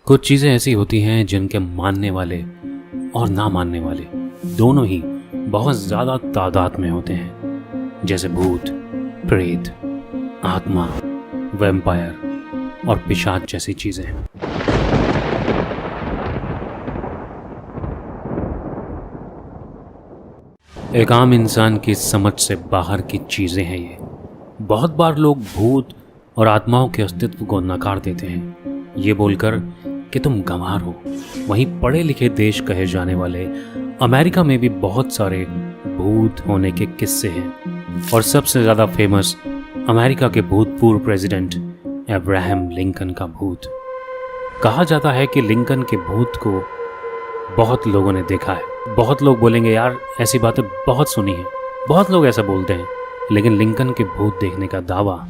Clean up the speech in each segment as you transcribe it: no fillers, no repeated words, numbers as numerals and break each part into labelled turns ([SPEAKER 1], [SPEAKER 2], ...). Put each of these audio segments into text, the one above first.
[SPEAKER 1] कुछ चीज़ें ऐसी होती हैं जिनके मानने वाले और ना मानने वाले दोनों ही बहुत ज़्यादा तादाद में होते हैं, जैसे भूत, प्रेत, आत्मा, वैम्पायर और पिशाच जैसी चीज़ें। एक आम इंसान की समझ से बाहर की चीज़ें हैं ये। बहुत बार लोग भूत और आत्माओं के अस्तित्व को नकार देते हैं, ये बोलकर कि तुम गंवार हो। वहीं पढ़े लिखे देश कहे जाने वाले अमेरिका में भी बहुत सारे भूत होने के किस्से हैं, और सबसे ज़्यादा फेमस अमेरिका के भूतपूर्व प्रेसिडेंट अब्राहम लिंकन का भूत। कहा जाता है कि लिंकन के भूत को बहुत लोगों ने देखा है। बहुत लोग बोलेंगे यार ऐसी बातें बहुत सुनी हैं, बहुत लोग ऐसा बोलते हैं, लेकिन लिंकन के भूत देखने का दावा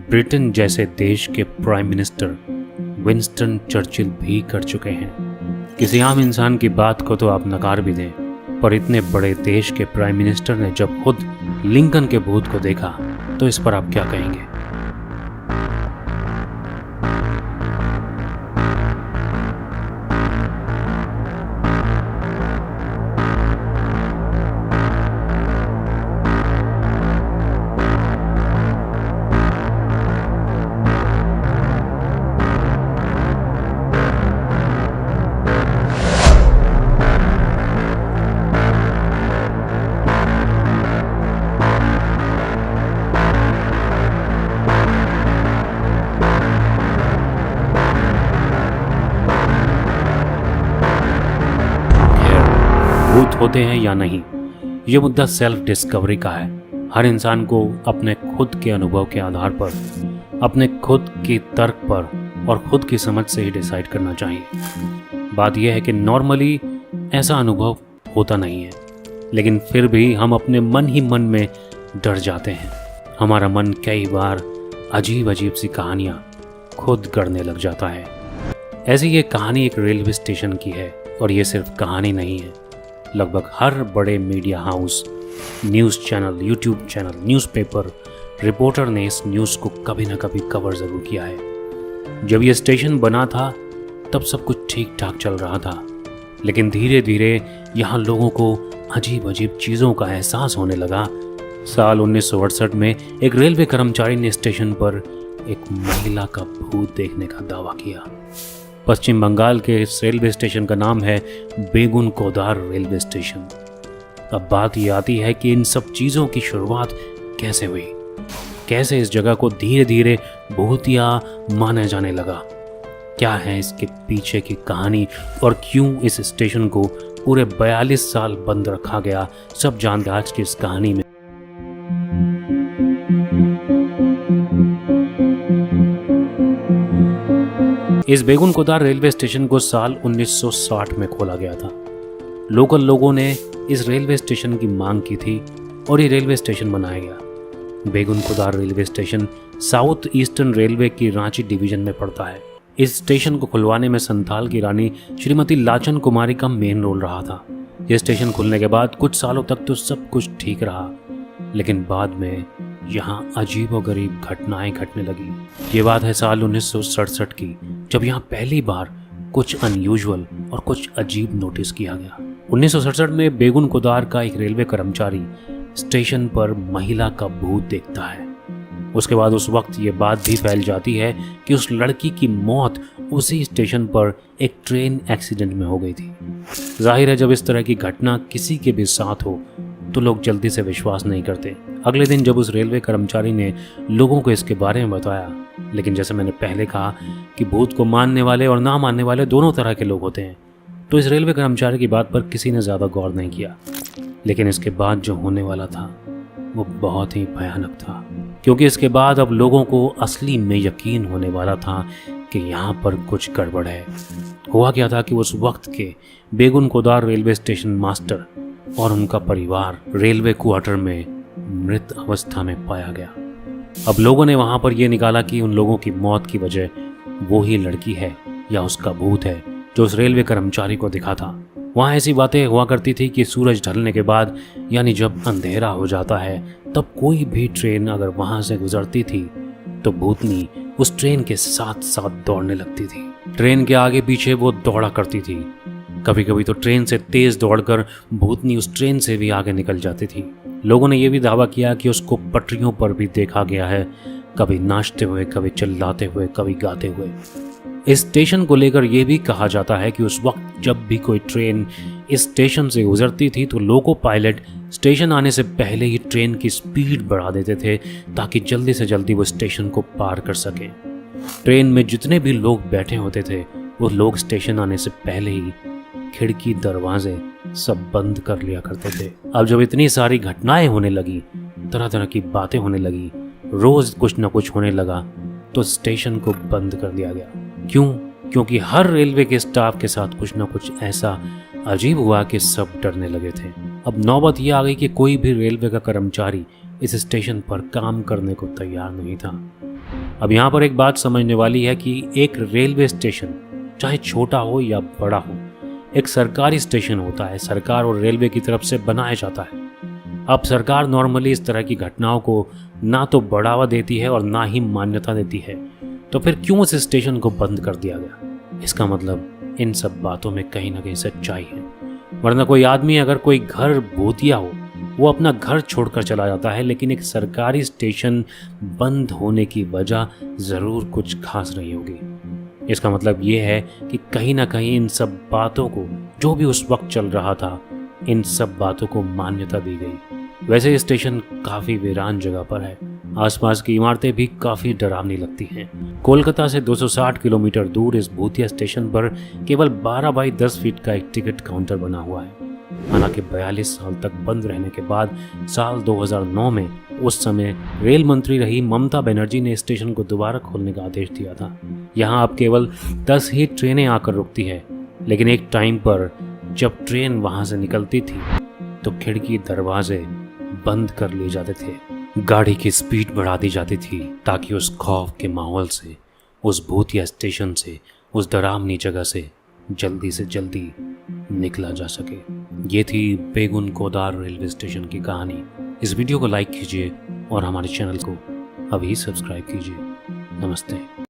[SPEAKER 1] ब्रिटेन जैसे देश के प्राइम मिनिस्टर विंस्टन चर्चिल भी कर चुके हैं। किसी आम इंसान की बात को तो आप नकार भी दें, पर इतने बड़े देश के प्राइम मिनिस्टर ने जब खुद लिंकन के भूत को देखा तो इस पर आप क्या कहेंगे? भूत होते हैं या नहीं, ये मुद्दा सेल्फ डिस्कवरी का है। हर इंसान को अपने खुद के अनुभव के आधार पर, अपने खुद के तर्क पर और खुद की समझ से ही डिसाइड करना चाहिए। बात यह है कि नॉर्मली ऐसा अनुभव होता नहीं है, लेकिन फिर भी हम अपने मन ही मन में डर जाते हैं। हमारा मन कई बार अजीब अजीब सी कहानियाँ खुद गढ़ने लग जाता है। ऐसी ये कहानी एक रेलवे स्टेशन की है, और ये सिर्फ कहानी नहीं है। लगभग हर बड़े media house, news channel, YouTube channel, newspaper, reporter ने इस न्यूज़ को कभी ना कभी कवर ज़रूर किया है। जब ये स्टेशन बना था तब सब कुछ ठीक ठाक चल रहा था, लेकिन धीरे धीरे यहाँ लोगों को अजीब अजीब चीज़ों का एहसास होने लगा। साल 1968 में एक रेलवे कर्मचारी ने स्टेशन पर एक महिला का भूत देखने का दावा किया। पश्चिम बंगाल के इस रेलवे स्टेशन का नाम है बेगुन कोदार रेलवे स्टेशन। अब बात ये आती है कि इन सब चीज़ों की शुरुआत कैसे हुई, कैसे इस जगह को धीरे धीरे भूतिया माना जाने लगा, क्या है इसके पीछे की कहानी और क्यों इस स्टेशन को पूरे 42 साल बंद रखा गया, सब जानते आज की इस कहानी में। इस बेगुन कोदार रेलवे स्टेशन को साल 1960 में खोला गया था। लोकल लोगों ने इस रेलवे स्टेशन की मांग की थी और ये रेलवे स्टेशन बनाया गया। Begun Kodar railway station South Eastern Railway की रांची डिवीजन में पड़ता है। इस स्टेशन को खुलवाने में संथाल की रानी श्रीमती लाचन कुमारी का मेन रोल रहा था। यह स्टेशन खुलने के बाद कुछ सालों तक तो सब कुछ ठीक रहा, लेकिन बाद में यहाँ अजीब और गरीब घटनाएं घटने लगी। ये बात है साल 1967 की, जब यहाँ पहली बार कुछ अनयूजुअल और कुछ अजीब नोटिस किया गया। 1967 में बेगुन कोदार का एक रेलवे कर्मचारी स्टेशन पर महिला का भूत देखता है। उसके बाद उस वक्त ये बात भी फैल जाती है कि उस लड़की की मौत उसी स्टेशन पर एक ट्रेन एक्सीडेंट में हो गई थी। जाहिर है जब इस तरह की घटना किसी के भी साथ हो तो लोग जल्दी से विश्वास नहीं करते। अगले दिन जब उस रेलवे कर्मचारी ने लोगों को इसके बारे में बताया, लेकिन जैसे मैंने पहले कहा कि भूत को मानने वाले और ना मानने वाले दोनों तरह के लोग होते हैं, तो इस रेलवे कर्मचारी की बात पर किसी ने ज़्यादा गौर नहीं किया। लेकिन इसके बाद जो होने वाला था वो बहुत ही भयानक था, क्योंकि इसके बाद अब लोगों को असली में यकीन होने वाला था कि यहाँ पर कुछ गड़बड़ है। हुआ क्या था कि उस वक्त के बेगुन कोदार रेलवे स्टेशन मास्टर और उनका परिवार रेलवे क्वार्टर में मृत अवस्था में पाया गया। अब लोगों ने वहां पर यह निकाला कि उन लोगों की मौत की वजह वो ही लड़की है या उसका भूत है जो उस रेलवे कर्मचारी को दिखा था। वहाँ ऐसी बातें हुआ करती थी कि सूरज ढलने के बाद, यानी जब अंधेरा हो जाता है, तब कोई भी ट्रेन अगर वहाँ से गुजरती थी तो भूतनी उस ट्रेन के साथ साथ दौड़ने लगती थी। ट्रेन के आगे पीछे वो दौड़ा करती थी। कभी कभी तो ट्रेन से तेज दौड़कर भूतनी उस ट्रेन से भी आगे निकल जाती थी। लोगों ने यह भी दावा किया कि उसको पटरियों पर भी देखा गया है, कभी नाचते हुए, कभी चिल्लाते हुए, कभी गाते हुए। इस स्टेशन को लेकर यह भी कहा जाता है कि उस वक्त जब भी कोई ट्रेन इस स्टेशन से गुजरती थी तो लोको पायलट स्टेशन आने से पहले ही ट्रेन की स्पीड बढ़ा देते थे ताकि जल्दी से जल्दी वो स्टेशन को पार कर सकें। ट्रेन में जितने भी लोग बैठे होते थे वो लोग स्टेशन आने से पहले ही खिड़की, दरवाजे सब बंद कर लिया करते थे। अब जब इतनी सारी घटनाएं होने लगी, तरह तरह की बातें होने लगी, रोज कुछ न कुछ होने लगा, तो स्टेशन को बंद कर दिया गया। क्यों? क्योंकि हर रेलवे के स्टाफ के साथ कुछ न कुछ ऐसा अजीब हुआ कि सब डरने लगे थे। अब नौबत यह आ गई कि कोई भी रेलवे का कर्मचारी इस स्टेशन पर काम करने को तैयार नहीं था। अब यहाँ पर एक बात समझने वाली है कि एक रेलवे स्टेशन चाहे छोटा हो या बड़ा हो, एक सरकारी स्टेशन होता है, सरकार और रेलवे की तरफ से बनाया जाता है। अब सरकार नॉर्मली इस तरह की घटनाओं को ना तो बढ़ावा देती है और ना ही मान्यता देती है, तो फिर क्यों इस स्टेशन को बंद कर दिया गया? इसका मतलब इन सब बातों में कहीं ना कहीं सच्चाई है। वरना कोई आदमी अगर कोई घर भूतिया हो, वो अपना घर छोड़कर चला जाता है, लेकिन एक सरकारी स्टेशन बंद होने की वजह ज़रूर कुछ खास रही होगी। इसका मतलब ये है कि कहीं ना कहीं इन सब बातों को, जो भी उस वक्त चल रहा था, इन सब बातों को मान्यता दी गई। वैसे ये स्टेशन काफ़ी वीरान जगह पर है। आसपास की इमारतें भी काफ़ी डरावनी लगती हैं। कोलकाता से 260 किलोमीटर दूर इस भूतिया स्टेशन पर केवल 12 बाई 10 फीट का एक टिकट काउंटर बना हुआ है। हालांकि 42 साल तक बंद रहने के बाद साल 2009 में उस समय रेल मंत्री रही ममता बनर्जी ने स्टेशन को दोबारा खोलने का आदेश दिया था। यहाँ अब केवल 10 ही ट्रेनें आकर रुकती है, लेकिन एक टाइम पर जब ट्रेन वहाँ से निकलती थी तो खिड़की, दरवाजे बंद कर लिए जाते थे। गाड़ी की स्पीड बढ़ा दी जाती थी ताकि उस खौफ के माहौल से, उस भूतिया स्टेशन से, उस डरावनी जगह से जल्दी निकला जा सके। ये थी बेगुन कोदार रेलवे स्टेशन की कहानी। इस वीडियो को लाइक कीजिए और हमारे चैनल को अभी सब्सक्राइब कीजिए। नमस्ते।